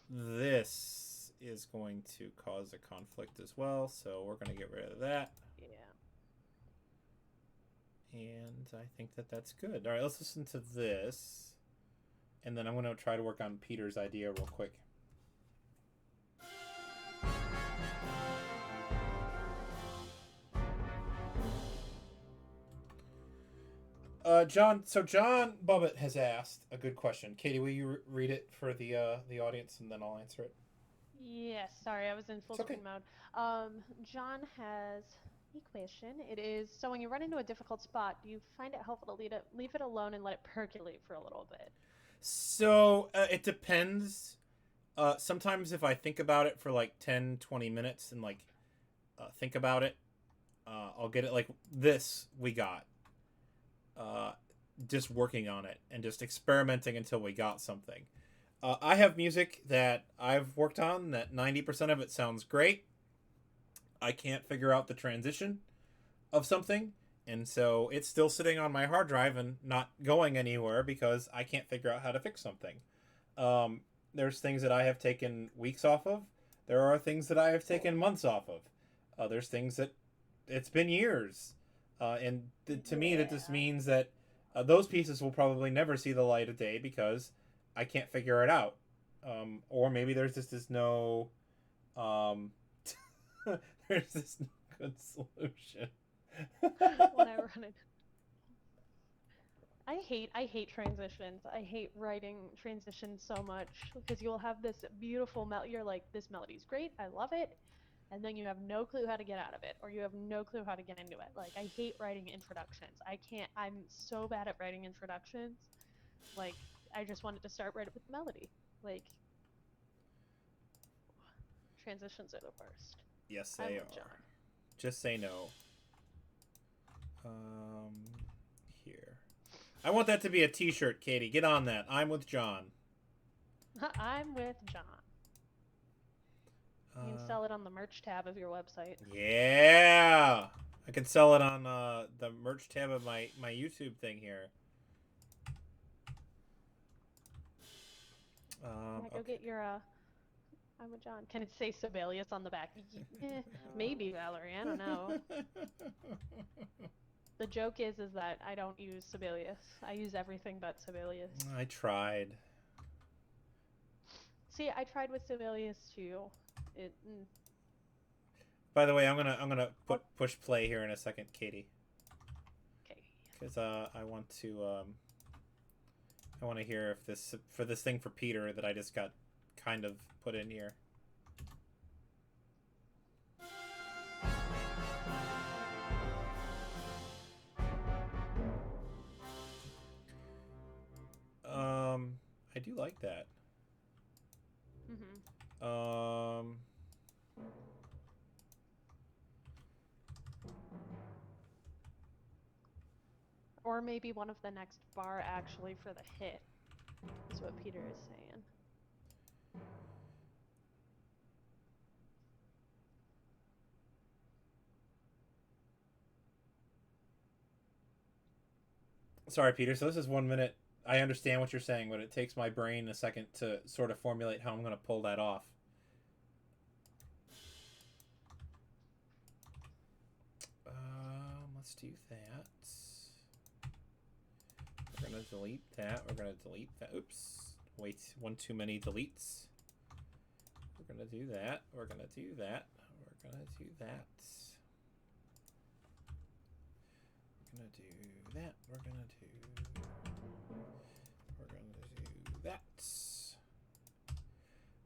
This is going to cause a conflict as well, so we're going to get rid of that. Yeah. And I think that that's good. All right, let's listen to this. And then I'm going to try to work on Peter's idea real quick. John Bubbitt has asked a good question. Katie, will you read it for the audience, and then I'll answer it? Yes, sorry, I was in full screen mode. John has a question. It is, so when you run into a difficult spot, do you find it helpful to leave it alone and let it percolate for a little bit? So, it depends. Sometimes if I think about it for like 10, 20 minutes and like think about it, I'll get it like this we got. Just working on it and just experimenting until we got something. I have music that I've worked on that 90% of it sounds great. I can't figure out the transition of something, and so it's still sitting on my hard drive and not going anywhere because I can't figure out how to fix something. There's things that I have taken weeks off of. There are things that I have taken months off of. There's things that it's been years. To me, that just means that those pieces will probably never see the light of day because I can't figure it out. Or maybe there's just this no... there's this no good solution. When I run it. I hate transitions. I hate writing transitions so much because you'll have this beautiful melody. You're like, this melody's great. I love it. And then you have no clue how to get out of it, or you have no clue how to get into it. Like, I hate writing introductions. I'm so bad at writing introductions. Like, I just wanted to start right with the melody. Like, transitions are the worst. Yes, they are. John. Just say no. Here. I want that to be a t-shirt, Katie. Get on that. I'm with John. I'm with John. You can sell it on the merch tab of your website. Yeah! I can sell it on the merch tab of my YouTube thing here. Go get your, I'm with John. Can it say Sibelius on the back? Maybe, Valerie. I don't know. The joke is that I don't use Sibelius. I use everything but Sibelius. I tried. See, I tried with Sibelius too. By the way, I'm gonna push play here in a second, Katie. Okay. Because I want to hear if this thing for Peter that I just got kind of put in here. I do like that. Or maybe one of the next bar actually for the hit, is what Peter is saying. Sorry, Peter. So this is 1 minute. I understand what you're saying, but it takes my brain a second to sort of formulate how I'm going to pull that off. Let's do that. We're going to delete that. We're going to delete that. Oops. Wait, one too many deletes. We're going to do that. We're going to do that. We're going to do that. We're going to do that. We're going to do that.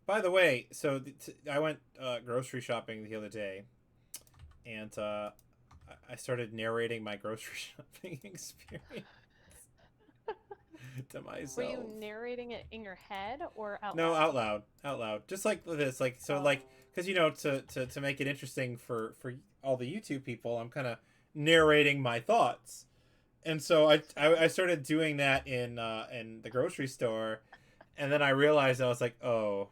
By the way, so I went grocery shopping the other day, and I started narrating my grocery shopping experience to Were you myself. narrating it in your head or out No, loud? out loud, just like this, like so, Oh. like because to make it interesting for all the YouTube people, I'm kind of narrating my thoughts, and so That's I fun. started doing that in the grocery store, and then I realized I was like, oh,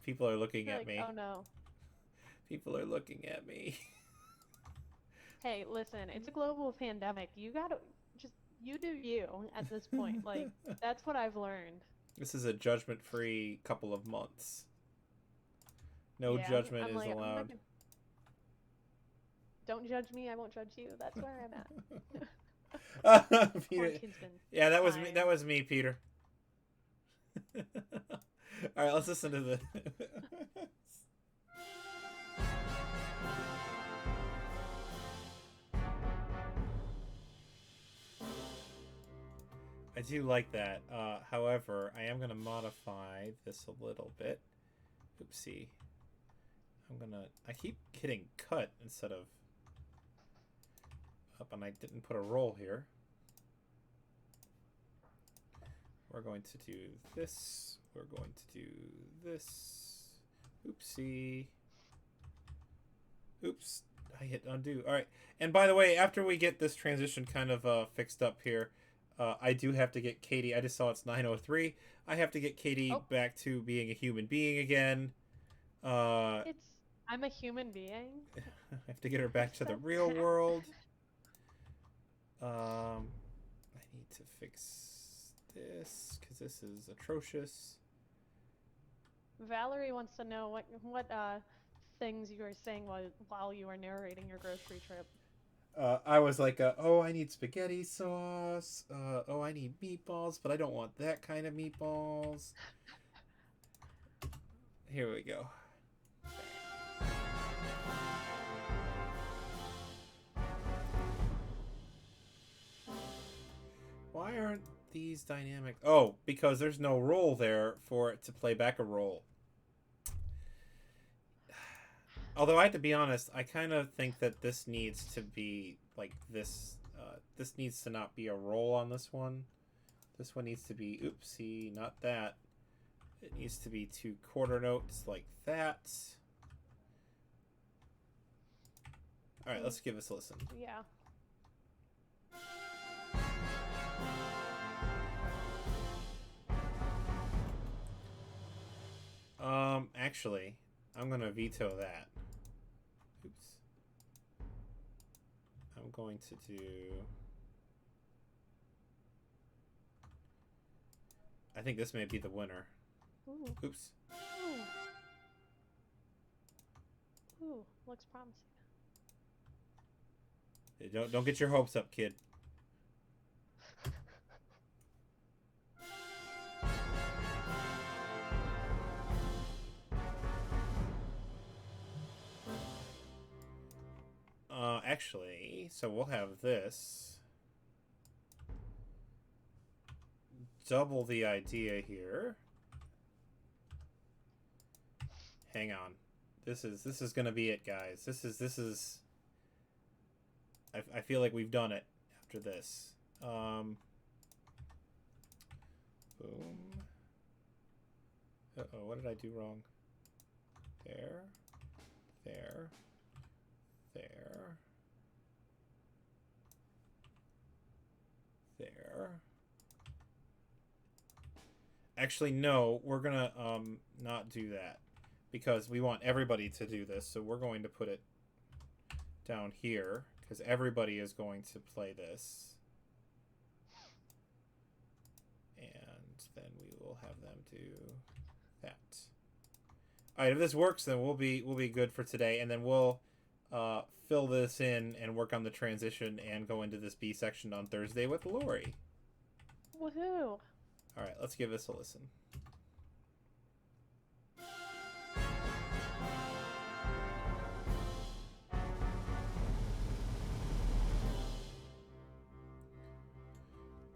people are looking You're at like, me. oh no. People are looking at me. Hey, listen, it's a global pandemic. You gotta just you do you at this point. Like, that's what I've learned. This is a judgment-free couple of months. No Yeah, judgment I'm is like, I'm not allowed. gonna. Don't judge me. I won't judge you. That's where I'm at. Peter, Quarantine's been yeah, that was me. fine. That was me, Peter. All right, let's listen to the. I do like that. However, I am gonna modify this a little bit. Oopsie. I keep hitting cut instead of up, and I didn't put a roll here. We're going to do this. We're going to do this. Oopsie. Oops. I hit undo. All right. And by the way, after we get this transition kind of fixed up here, I do have to get Katie. I just saw it's 9:03. I have to get Katie Oh, back to being a human being again. it's I'm a human being. I have to get her back What's to the that? real world. I need to fix this because this is atrocious. Valerie wants to know what things you were saying while you were narrating your grocery trip. I was like, oh, I need spaghetti sauce. Oh, I need meatballs, but I don't want that kind of meatballs. Here we go. Why aren't these dynamic? Oh, because there's no roll there for it to play back a roll. Although I have to be honest, I kind of think that this needs to be like this. This needs to not be a roll on this one. This one needs to be, oopsie, not that. It needs to be 2 quarter notes like that. All right, let's give this a listen. Yeah. Actually, I'm gonna veto that. Oops. I'm going to do. I think this may be the winner. Ooh. Oops. Ooh. Ooh. Looks promising. Don't get your hopes up, kid. Actually, so we'll have this. Double the idea here. Hang on. This is gonna be it, guys. This is. I feel like we've done it after this. Boom. Uh-oh, what did I do wrong? There. There. There. There. Actually, no, we're gonna not do that because we want everybody to do this. So we're going to put it down here because everybody is going to play this, and then we will have them do that. All right, if this works, then we'll be good for today, and then we'll fill this in and work on the transition and go into this B section on Thursday with Lori. Woohoo! All right, let's give this a listen.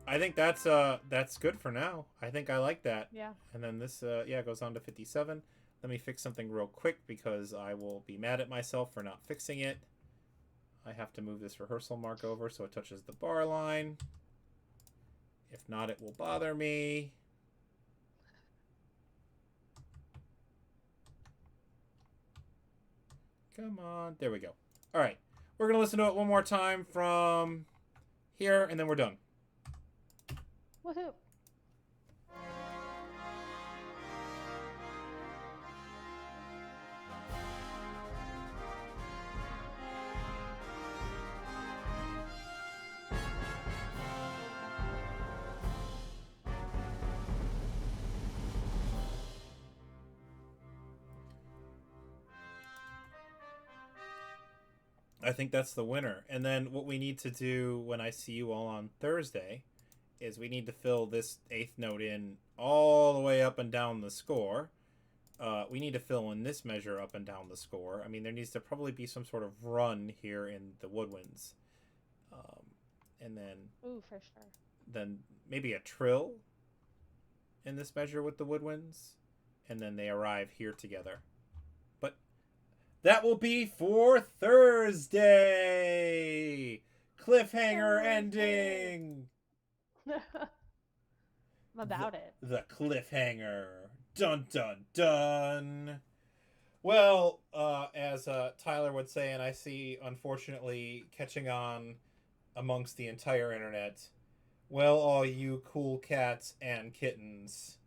I think that's good for now. I think I like that. Yeah. And then this yeah goes on to 57. let me fix something real quick because I will be mad at myself for not fixing it. I have to move this rehearsal mark over so it touches the bar line. If not, it will bother me. Come on. There we go. All right. We're going to listen to it one more time from here, and then we're done. Woohoo! I think that's the winner. And then what we need to do when I see you all on Thursday is we need to fill this eighth note in all the way up and down the score. We need to fill in this measure up and down the score. I mean, there needs to probably be some sort of run here in the woodwinds. And then... Ooh, for sure. Then maybe a trill in this measure with the woodwinds. And then they arrive here together. But that will be for Thursday! Cliffhanger ending! I'm about it. The cliffhanger. Dun dun dun. Well, as Tyler would say, and I see, unfortunately, catching on amongst the entire internet, well, all you cool cats and kittens.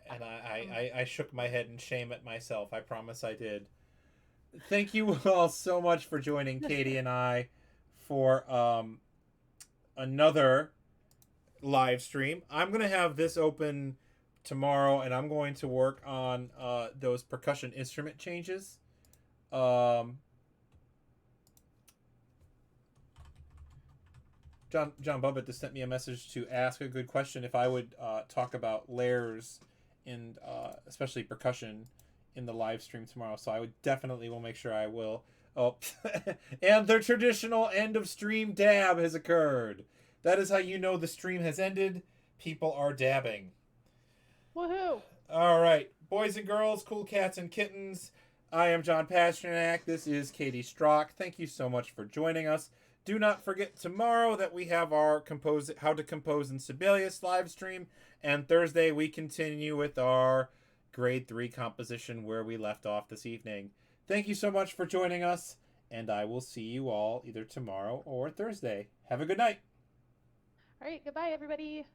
And I shook my head in shame at myself. I promise I did. Thank you all so much for joining Katie and I for another live stream. I'm going to have this open tomorrow, and I'm going to work on those percussion instrument changes. John Bubbett just sent me a message to ask a good question if I would talk about layers and especially percussion in the live stream tomorrow. So I would definitely will make sure I will. Oh, and the traditional end of stream dab has occurred. That is how you know the stream has ended. People are dabbing. Woohoo! All right, boys and girls, cool cats and kittens. I am John Pasternak. This is Katie Strock. Thank you so much for joining us. Do not forget tomorrow that we have our How to Compose in Sibelius live stream. And Thursday we continue with our grade 3 composition where we left off this evening. Thank you so much for joining us. And I will see you all either tomorrow or Thursday. Have a good night. All right, goodbye, everybody.